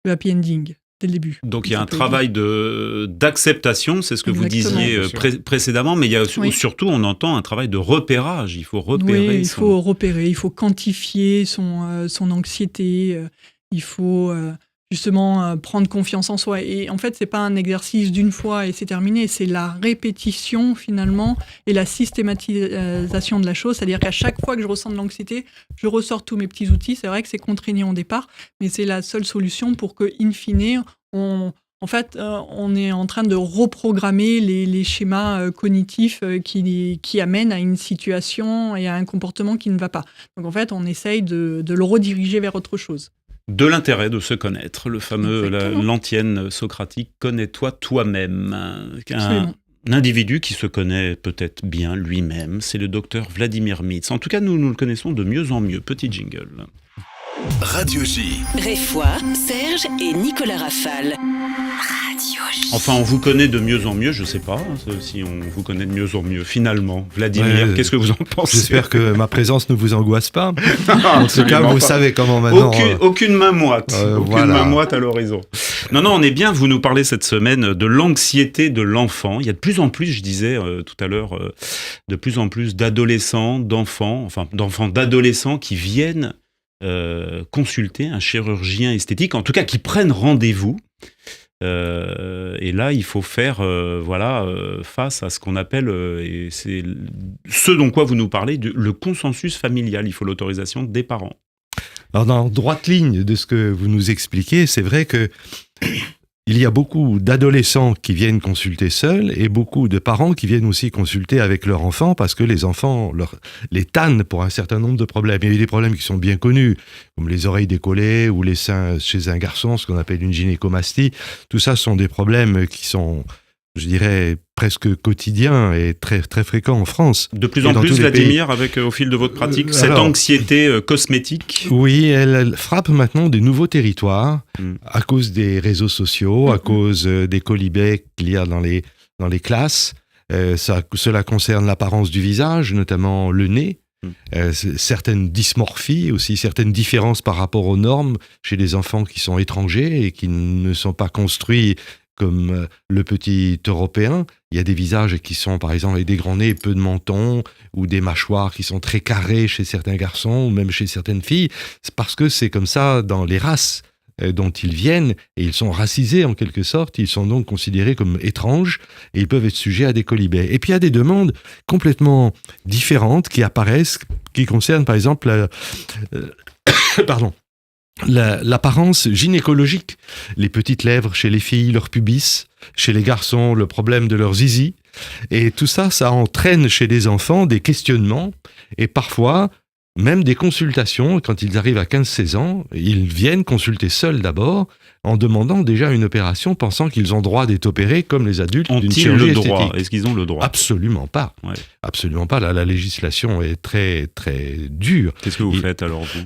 happy ending dès le début. Donc il y a un travail d'acceptation, c'est ce que Exactement. vous disiez précédemment, mais il y a surtout, on entend un travail de repérage. Il faut repérer. Oui, faut repérer, il faut quantifier son anxiété, il faut... justement prendre confiance en soi. Et en fait, c'est pas un exercice d'une fois et c'est terminé, c'est la répétition finalement et la systématisation de la chose, c'est-à-dire qu'à chaque fois que je ressens de l'anxiété, je ressors tous mes petits outils. C'est vrai que c'est contraignant au départ, mais c'est la seule solution pour que, in fine, on est en train de reprogrammer les schémas cognitifs qui amènent à une situation et à un comportement qui ne va pas. Donc en fait, on essaye de le rediriger vers autre chose. De l'intérêt de se connaître, le fameux, l'antienne socratique, connais-toi toi-même. Un individu qui se connaît peut-être bien lui-même, c'est le docteur Vladimir Mitz. En tout cas, nous le connaissons de mieux en mieux. Petit jingle. Radio J. Réfoy, Serge et Nicolas Rafal. Radio J. Enfin, on vous connaît de mieux en mieux, je sais pas si on vous connaît de mieux en mieux, finalement. Vladimir, qu'est-ce que vous en pensez? J'espère que ma présence ne vous angoisse pas. En tout cas, vous savez comment maintenant... Aucune main moite. Main moite à l'horizon. Non, on est bien, vous nous parlez cette semaine de l'anxiété de l'enfant. Il y a de plus en plus, je disais tout à l'heure, de plus en plus d'adolescents, d'adolescents qui viennent consulter un chirurgien esthétique, en tout cas qui prennent rendez-vous. Et là, il faut faire face à ce qu'on appelle, et c'est ce dont quoi vous nous parlez, le consensus familial. Il faut l'autorisation des parents. Alors, dans droite ligne de ce que vous nous expliquez, c'est vrai que il y a beaucoup d'adolescents qui viennent consulter seuls et beaucoup de parents qui viennent aussi consulter avec leurs enfants parce que les enfants les tannent pour un certain nombre de problèmes. Il y a des problèmes qui sont bien connus, comme les oreilles décollées ou les seins chez un garçon, ce qu'on appelle une gynécomastie. Tout ça sont des problèmes qui sont, je dirais, presque quotidiens et très, très fréquents en France. De plus en plus, Vladimir, avec au fil de votre pratique, cette anxiété cosmétique. Oui, elle frappe maintenant de nouveaux territoires à cause des réseaux sociaux, à cause des colibets qu'il y a dans les classes. Cela concerne l'apparence du visage, notamment le nez. Certaines dysmorphies aussi, certaines différences par rapport aux normes chez des enfants qui sont étrangers et qui ne sont pas construits comme le petit Européen. Il y a des visages qui sont, par exemple, avec des grands nez et peu de menton, ou des mâchoires qui sont très carrées chez certains garçons, ou même chez certaines filles. C'est parce que c'est comme ça dans les races dont ils viennent, et ils sont racisés en quelque sorte, ils sont donc considérés comme étranges, et ils peuvent être sujets à des colibets. Et puis il y a des demandes complètement différentes qui apparaissent, qui concernent par exemple l'apparence gynécologique, les petites lèvres chez les filles, leur pubis, chez les garçons, le problème de leur zizi. Et tout ça, ça entraîne chez les enfants des questionnements et parfois même des consultations. Quand ils arrivent à 15-16 ans, ils viennent consulter seuls d'abord en demandant déjà une opération, pensant qu'ils ont droit d'être opérés comme les adultes d'une chirurgie esthétique. Est-ce qu'ils ont le droit? Absolument pas. Ouais. Absolument pas. Là, la législation est très, très dure. Qu'est-ce que vous faites alors, vous?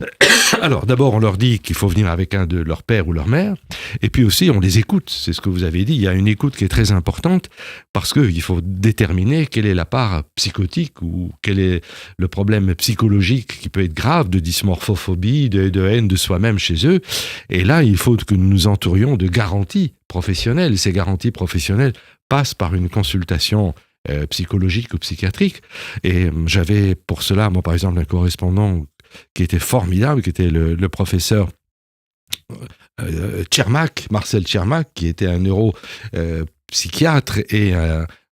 Alors, d'abord, on leur dit qu'il faut venir avec un de leur père ou leur mère. Et puis aussi, on les écoute. C'est ce que vous avez dit. Il y a une écoute qui est très importante parce qu'il faut déterminer quelle est la part psychotique ou quel est le problème psychologique qui peut être grave de dysmorphophobie, de haine de soi-même chez eux. Et là, il faut que nous nous entourions de garanties professionnelles. Ces garanties professionnelles passent par une consultation psychologique ou psychiatrique. Et j'avais pour cela, moi par exemple, un correspondant qui était formidable, qui était le professeur Tchermak, Marcel Tchermak, qui était un neuropsychiatre et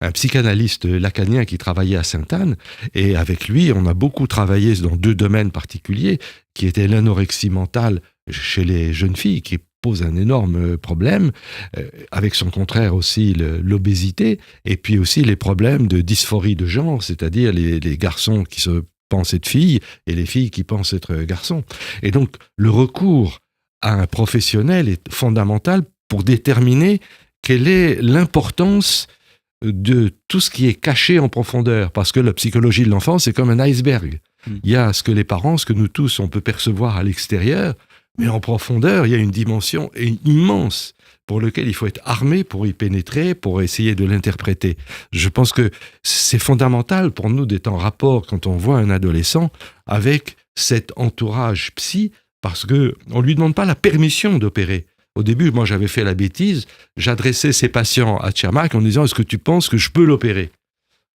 un psychanalyste lacanien qui travaillait à Sainte-Anne, et avec lui, on a beaucoup travaillé dans 2 domaines particuliers, qui étaient l'anorexie mentale chez les jeunes filles, qui pose un énorme problème, avec son contraire aussi l'obésité, et puis aussi les problèmes de dysphorie de genre, c'est-à-dire les garçons qui se pensent être filles et les filles qui pensent être garçons. Et donc, le recours à un professionnel est fondamental pour déterminer quelle est l'importance de tout ce qui est caché en profondeur, parce que la psychologie de l'enfant, c'est comme un iceberg. Il y a ce que les parents, ce que nous tous, on peut percevoir à l'extérieur, mais en profondeur, il y a une dimension immense pour laquelle il faut être armé pour y pénétrer, pour essayer de l'interpréter. Je pense que c'est fondamental pour nous d'être en rapport, quand on voit un adolescent, avec cet entourage psy, parce qu'on ne lui demande pas la permission d'opérer. Au début, moi, j'avais fait la bêtise, j'adressais ces patients à Tchermak en disant « Est-ce que tu penses que je peux l'opérer ?»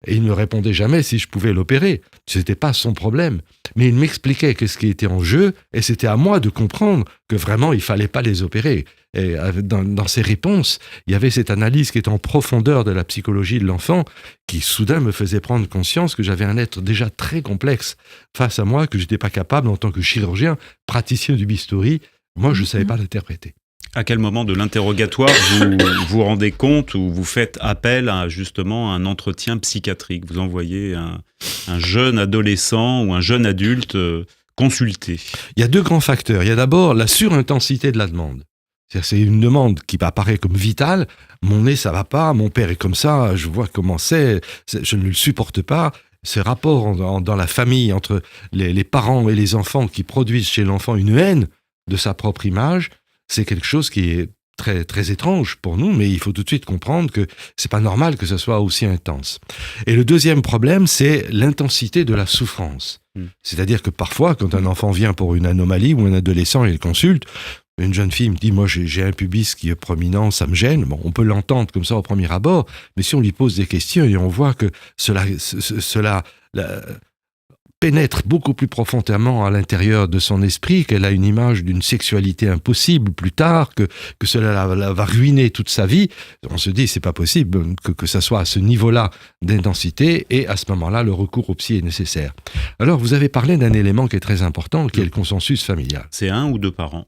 Et il ne me répondait jamais si je pouvais l'opérer. Ce n'était pas son problème. Mais il m'expliquait qu'est-ce qui était en jeu, et c'était à moi de comprendre que vraiment, il ne fallait pas les opérer. Et dans ses réponses, il y avait cette analyse qui était en profondeur de la psychologie de l'enfant, qui soudain me faisait prendre conscience que j'avais un être déjà très complexe face à moi, que je n'étais pas capable, en tant que chirurgien, praticien du bistouri, moi, je ne savais pas l'interpréter. À quel moment de l'interrogatoire vous vous rendez compte ou vous faites appel à justement un entretien psychiatrique? Vous envoyez un jeune adolescent ou un jeune adulte consulter? Il y a 2 grands facteurs. Il y a d'abord la surintensité de la demande. C'est une demande qui apparaît comme vitale. Mon nez, ça va pas. Mon père est comme ça. Je vois comment c'est. Je ne le supporte pas. Ce rapport dans la famille entre les parents et les enfants qui produisent chez l'enfant une haine de sa propre image, c'est quelque chose qui est très, très étrange pour nous, mais il faut tout de suite comprendre que c'est pas normal que ce soit aussi intense. Et le deuxième problème, c'est l'intensité de la souffrance. C'est-à-dire que parfois, quand un enfant vient pour une anomalie ou un adolescent, il consulte, une jeune fille me dit « Moi, j'ai un pubis qui est prominent, ça me gêne. » Bon, on peut l'entendre comme ça au premier abord, mais si on lui pose des questions et on voit que cela pénètre beaucoup plus profondément à l'intérieur de son esprit, qu'elle a une image d'une sexualité impossible plus tard, que cela va ruiner toute sa vie, on se dit c'est pas possible que ça soit à ce niveau-là d'intensité, et à ce moment-là, le recours au psy est nécessaire. Alors, vous avez parlé d'un élément qui est très important, qui est le consensus familial. C'est 1 ou 2 parents?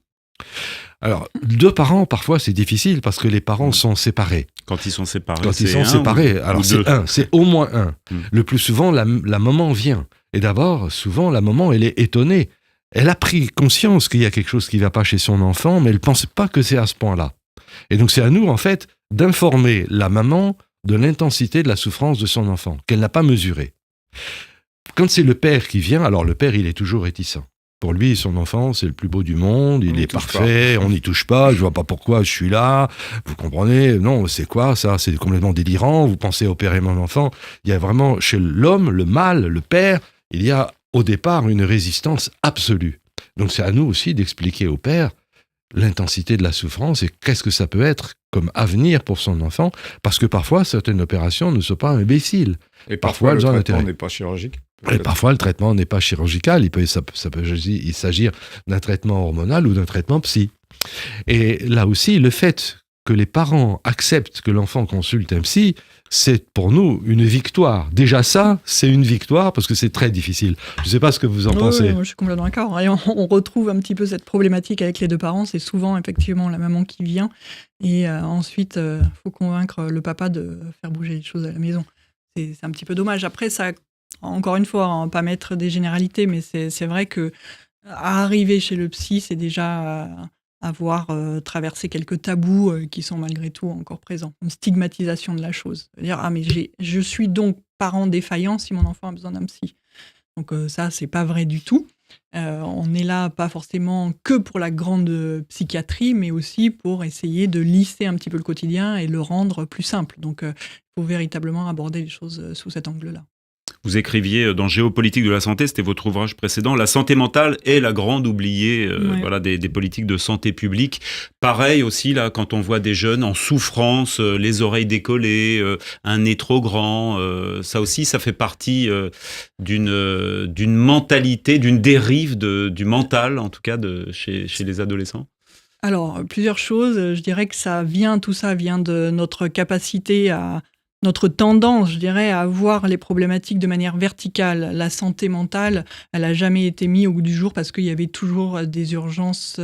Alors, 2 parents, parfois, c'est difficile parce que les parents sont séparés. Quand ils sont séparés, alors c'est au moins 1. Le plus souvent, la maman vient. Et d'abord, souvent, la maman, elle est étonnée. Elle a pris conscience qu'il y a quelque chose qui ne va pas chez son enfant, mais elle ne pense pas que c'est à ce point-là. Et donc, c'est à nous, en fait, d'informer la maman de l'intensité de la souffrance de son enfant, qu'elle n'a pas mesurée. Quand c'est le père qui vient, alors le père, il est toujours réticent. Pour lui, son enfant, c'est le plus beau du monde, il est parfait, on n'y touche pas, je ne vois pas pourquoi je suis là, vous comprenez? Non, c'est quoi ça? C'est complètement délirant, vous pensez opérer mon enfant? Il y a vraiment, chez l'homme, le mâle, le père, il y a au départ une résistance absolue. Donc c'est à nous aussi d'expliquer au père l'intensité de la souffrance et qu'est-ce que ça peut être comme avenir pour son enfant, parce que parfois certaines opérations ne sont pas imbéciles. Et parfois le traitement n'est pas chirurgical. Et parfois le traitement n'est pas chirurgical, il peut s'agir d'un traitement hormonal ou d'un traitement psy. Et là aussi, le fait que les parents acceptent que l'enfant consulte un psy, c'est pour nous une victoire. Déjà ça, c'est une victoire parce que c'est très difficile. Je ne sais pas ce que vous en pensez. Oui, je suis complètement d'accord. Et on retrouve un petit peu cette problématique avec les 2 parents. C'est souvent effectivement la maman qui vient et ensuite, faut convaincre le papa de faire bouger les choses à la maison. C'est un petit peu dommage. Après, ça, encore une fois, pas mettre des généralités, mais c'est vrai que arriver chez le psy, c'est déjà avoir traversé quelques tabous qui sont malgré tout encore présents. Une stigmatisation de la chose. C'est-à-dire, ah mais je suis donc parent défaillant si mon enfant a besoin d'un psy. Donc ça, c'est pas vrai du tout. On n'est là pas forcément que pour la grande psychiatrie, mais aussi pour essayer de lisser un petit peu le quotidien et le rendre plus simple. Donc il faut véritablement aborder les choses sous cet angle-là. Vous écriviez dans Géopolitique de la santé, c'était votre ouvrage précédent, la santé mentale est la grande oubliée des politiques de santé publique. Pareil aussi, là, quand on voit des jeunes en souffrance, les oreilles décollées, un nez trop grand, ça aussi, ça fait partie d'une mentalité, d'une dérive du mental, en tout cas, chez les adolescents. Alors, plusieurs choses. Je dirais que tout ça vient de notre capacité à notre tendance, je dirais, à voir les problématiques de manière verticale. La santé mentale, elle n'a jamais été mise au goût du jour parce qu'il y avait toujours des urgences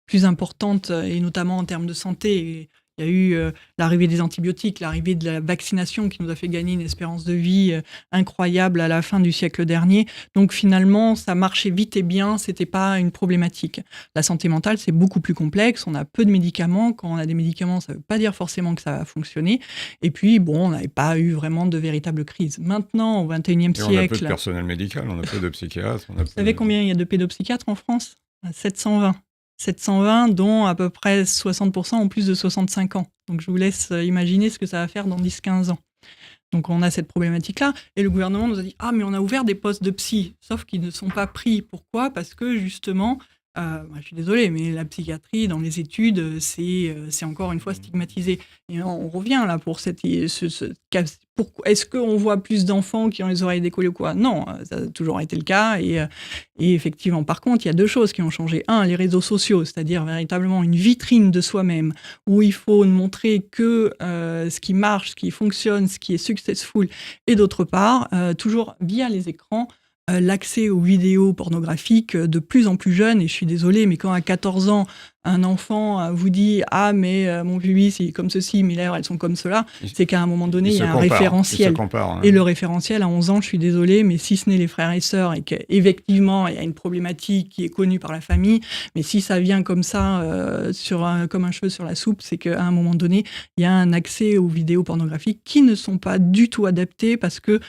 plus importantes, et notamment en termes de santé. Il y a eu l'arrivée des antibiotiques, l'arrivée de la vaccination qui nous a fait gagner une espérance de vie incroyable à la fin du siècle dernier. Donc finalement, ça marchait vite et bien, c'était pas une problématique. La santé mentale, c'est beaucoup plus complexe. On a peu de médicaments. Quand on a des médicaments, ça veut pas dire forcément que ça va fonctionner. Et puis, on n'avait pas eu vraiment de véritable crise. Maintenant, au XXIe siècle... on a peu de personnel médical, on a peu de psychiatres. Vous savez combien il y a de pédopsychiatres en France ? 720, dont à peu près 60% ont plus de 65 ans. Donc je vous laisse imaginer ce que ça va faire dans 10-15 ans. Donc on a cette problématique-là. Et le gouvernement nous a dit « Ah, mais on a ouvert des postes de psy », sauf qu'ils ne sont pas pris. Pourquoi ? Parce que justement, je suis désolée, mais la psychiatrie, dans les études, c'est encore une fois stigmatisé. Et on revient là pour est-ce qu'on voit plus d'enfants qui ont les oreilles décollées ou quoi ? Non, ça a toujours été le cas. Et effectivement, par contre, il y a deux choses qui ont changé. Un, les réseaux sociaux, c'est-à-dire véritablement une vitrine de soi-même, où il faut montrer que ce qui marche, ce qui fonctionne, ce qui est successful. Et d'autre part, toujours via les écrans, l'accès aux vidéos pornographiques de plus en plus jeunes. Et je suis désolée, mais quand à 14 ans, un enfant vous dit « Ah, mais mon pubis, il est comme ceci, mes lèvres, elles sont comme cela », c'est qu'à un moment donné, il y a un référentiel. Et le référentiel, à 11 ans, je suis désolée, mais si ce n'est les frères et sœurs, et qu'effectivement, il y a une problématique qui est connue par la famille, mais si ça vient comme ça, comme un cheveu sur la soupe, c'est qu'à un moment donné, il y a un accès aux vidéos pornographiques qui ne sont pas du tout adaptées parce que...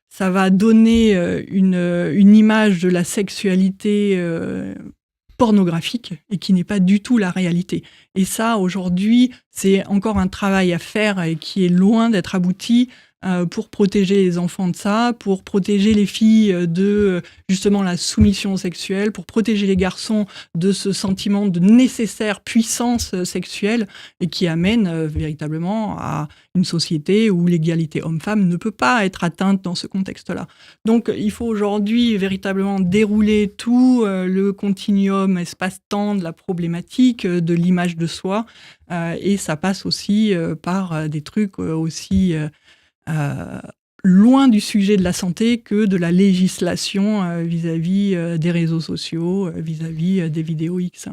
ça va donner une image de la sexualité pornographique et qui n'est pas du tout la réalité. Et ça, aujourd'hui, c'est encore un travail à faire et qui est loin d'être abouti pour protéger les enfants de ça, pour protéger les filles de justement la soumission sexuelle, pour protéger les garçons de ce sentiment de nécessaire puissance sexuelle et qui amène véritablement à une société où l'égalité homme-femme ne peut pas être atteinte dans ce contexte-là. Donc il faut aujourd'hui véritablement dérouler tout le continuum espace-temps de la problématique, de l'image de soi, et ça passe aussi par des trucs aussi... loin du sujet de la santé que de la législation vis-à-vis des réseaux sociaux, vis-à-vis des vidéos X.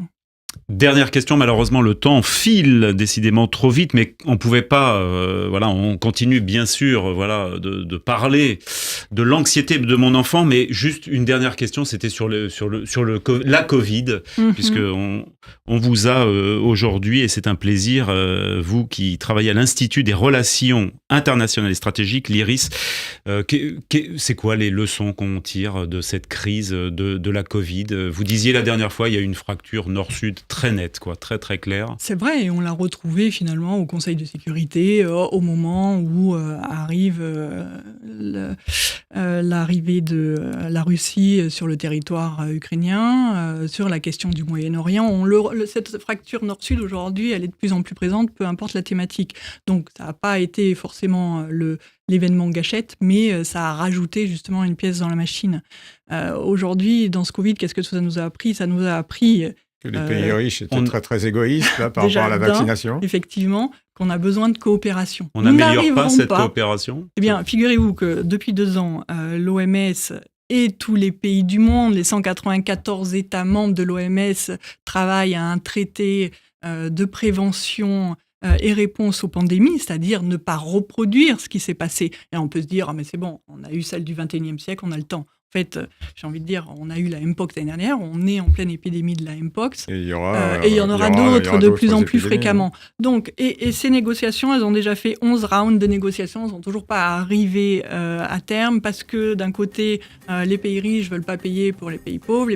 Dernière question, malheureusement le temps file décidément trop vite, mais on pouvait pas, on continue bien sûr, de parler de l'anxiété de mon enfant, mais juste une dernière question, c'était sur la Covid, puisque on vous a aujourd'hui, et c'est un plaisir, vous qui travaillez à l'Institut des relations internationales et stratégiques, l'IRIS, c'est quoi les leçons qu'on tire de cette crise de la Covid ? Vous disiez la dernière fois, il y a une fracture nord-sud très nette, très très claire. C'est vrai, et on l'a retrouvé finalement au Conseil de sécurité au moment où arrive l'arrivée de la Russie sur le territoire ukrainien, sur la question du Moyen-Orient. Cette fracture nord-sud aujourd'hui, elle est de plus en plus présente, peu importe la thématique. Donc ça n'a pas été forcément l'événement gâchette, mais ça a rajouté justement une pièce dans la machine. Aujourd'hui, dans ce Covid, qu'est-ce que ça nous a appris ? Ça nous a appris... que les pays riches étaient très très égoïstes par rapport à la vaccination. Effectivement, qu'on a besoin de coopération. On n'améliore pas cette coopération ? Eh bien, figurez-vous que depuis 2 ans, l'OMS et tous les pays du monde, les 194 États membres de l'OMS travaillent à un traité de prévention et réponse aux pandémies, c'est-à-dire ne pas reproduire ce qui s'est passé. Et on peut se dire, mais c'est bon, on a eu celle du XXIe siècle, on a le temps. En fait, j'ai envie de dire, on a eu la Mpox l'année dernière, on est en pleine épidémie de la Mpox, et il y en aura d'autres de plus en plus fréquemment. Donc, et ces négociations, elles ont déjà fait 11 rounds de négociations, elles ne sont toujours pas arrivées à terme, parce que d'un côté, les pays riches ne veulent pas payer pour les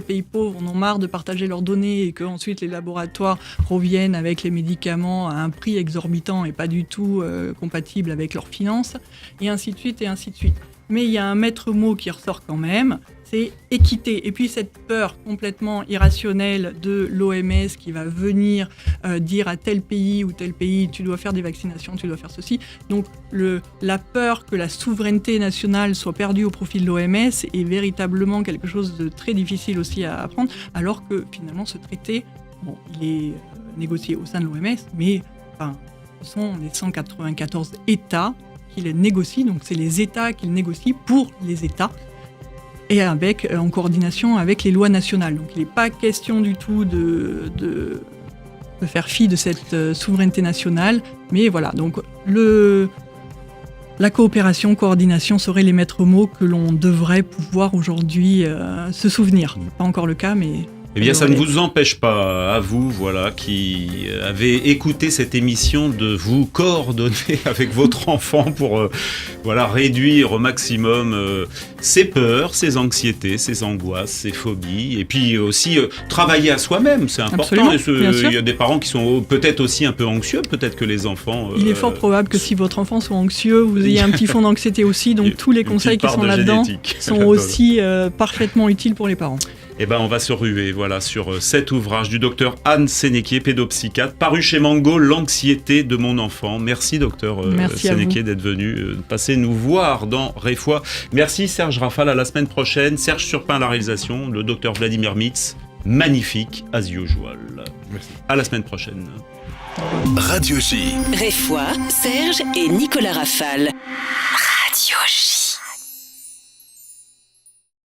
pays pauvres en ont marre de partager leurs données, et qu'ensuite les laboratoires reviennent avec les médicaments à un prix exorbitant et pas du tout compatible avec leurs finances, et ainsi de suite, et ainsi de suite. Mais il y a un maître mot qui ressort quand même, c'est équité. Et puis cette peur complètement irrationnelle de l'OMS qui va venir dire à tel pays ou tel pays, tu dois faire des vaccinations, tu dois faire ceci. Donc la peur que la souveraineté nationale soit perdue au profit de l'OMS est véritablement quelque chose de très difficile aussi à apprendre, alors que finalement ce traité, il est négocié au sein de l'OMS, mais Ce sont les 194 États qui les négocient, donc c'est les États qui les négocient pour les États, et en coordination avec les lois nationales. Donc il n'est pas question du tout de faire fi de cette souveraineté nationale, mais voilà, donc la coopération, coordination seraient les maîtres mots que l'on devrait pouvoir aujourd'hui se souvenir. Pas encore le cas, mais... Eh bien, ça ne vous empêche pas, à vous, voilà, qui avez écouté cette émission, de vous coordonner avec votre enfant pour réduire au maximum ses peurs, ses anxiétés, ses angoisses, ses phobies, et puis aussi travailler à soi-même, c'est important. Il y a des parents qui sont peut-être aussi un peu anxieux, peut-être que les enfants... Il est fort probable que si votre enfant soit anxieux, vous ayez un petit fond d'anxiété aussi, donc tous les conseils qui sont là-dedans sont aussi parfaitement utiles pour les parents. Eh ben, on va se ruer sur cet ouvrage du docteur Anne Sénéquier, pédopsychiatre, paru chez Mango, L'anxiété de mon enfant. Merci docteur Sénéquier d'être venu passer nous voir dans Réfoy. Merci Serge Rafal, à la semaine prochaine. Serge Surpin à la réalisation, le docteur Vladimir Mitz, magnifique as usual. Merci. À la semaine prochaine. Radio J. Réfoy, Serge et Nicolas Rafal. Radio J.